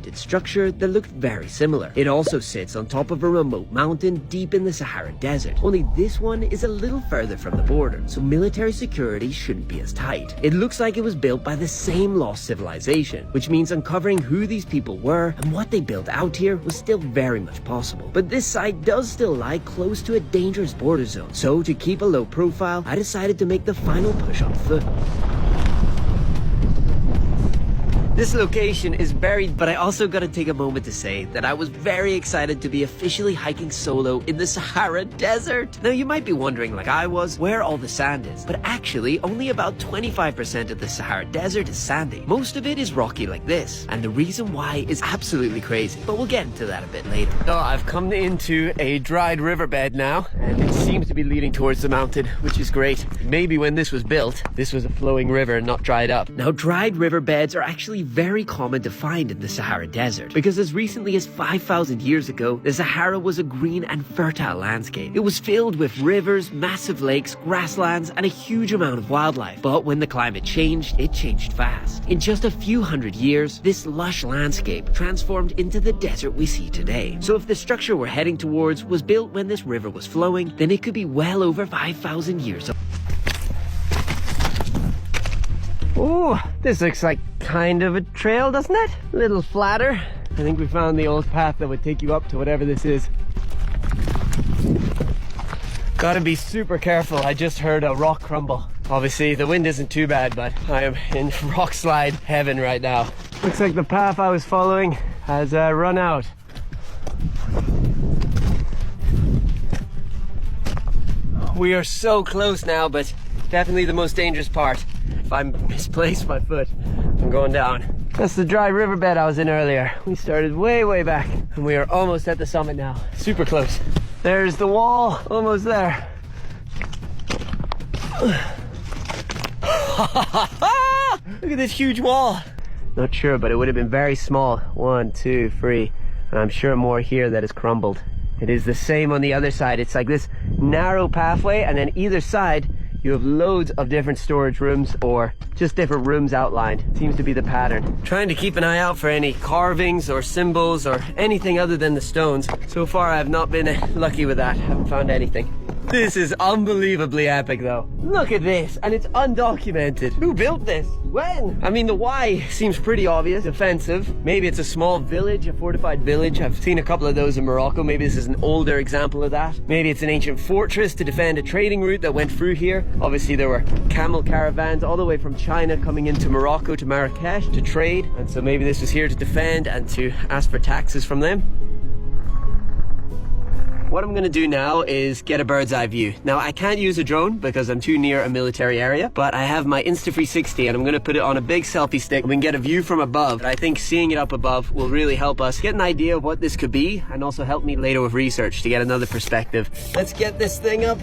monumented structure that looked very similar. It also sits on top of a remote mountain deep in the Sahara Desert, only this one is a little further from the border, so military security shouldn't be as tight. It looks like it was built by the same lost civilization, which means uncovering who these people were and what they built out here was still very much possible. But this site does still lie close to a dangerous border zone, so to keep a low profile, I decided to make the final push on foot. This location is buried, but I also gotta take a moment to say that I was very excited to be officially hiking solo in the Sahara Desert. Now you might be wondering, like I was, where all the sand is, but actually only about 25% of the Sahara Desert is sandy. Most of it is rocky like this, and the reason why is absolutely crazy, but we'll get into that a bit later. So I've come into a dried riverbed now, and it seems to be leading towards the mountain, which is great. Maybe when this was built, this was a flowing river, not dried up. Now dried riverbeds are actually very common to find in the Sahara Desert, because as recently as 5,000 years ago, the Sahara was a green and fertile landscape. It was filled with rivers, massive lakes, grasslands, and a huge amount of wildlife. But when the climate changed, it changed fast. In just a few hundred years, this lush landscape transformed into the desert we see today. So if the structure we're heading towards was built when this river was flowing, then it could be well over 5,000 years old. Ooh, this looks like kind of a trail, doesn't it? A little flatter. I think we found the old path that would take you up to whatever this is. Gotta be super careful. I just heard a rock crumble. Obviously, the wind isn't too bad, but I am in rock slide heaven right now. Looks like the path I was following has run out. We are so close now, but definitely the most dangerous part. If I misplace my foot, I'm going down. That's the dry riverbed I was in earlier. We started way back, and we are almost at the summit now. Super close. There's the wall, almost there. Look at this huge wall. Not sure, but it would have been very small. 1, 2, 3, and I'm sure more here that has crumbled. It is the same on the other side. It's like this narrow pathway, and then either side you have loads of different storage rooms or just different rooms outlined. Seems to be the pattern. Trying to keep an eye out for any carvings or symbols or anything other than the stones. So far I have not been lucky with that. Haven't found anything. This is unbelievably epic though. Look at this, and it's undocumented. Who built this? When? I mean, the why seems pretty obvious. Defensive. Maybe it's a small village, a fortified village. I've seen a couple of those in Morocco. Maybe this is an older example of that. Maybe it's an ancient fortress to defend a trading route that went through here. Obviously there were camel caravans all the way from China coming into Morocco to Marrakesh to trade. And so maybe this was here to defend and to ask for taxes from them. What I'm gonna do now is get a bird's eye view. Now I can't use a drone because I'm too near a military area, but I have my Insta360 and I'm gonna put it on a big selfie stick. We can get a view from above. I think seeing it up above will really help us get an idea of what this could be and also help me later with research to get another perspective. Let's get this thing up.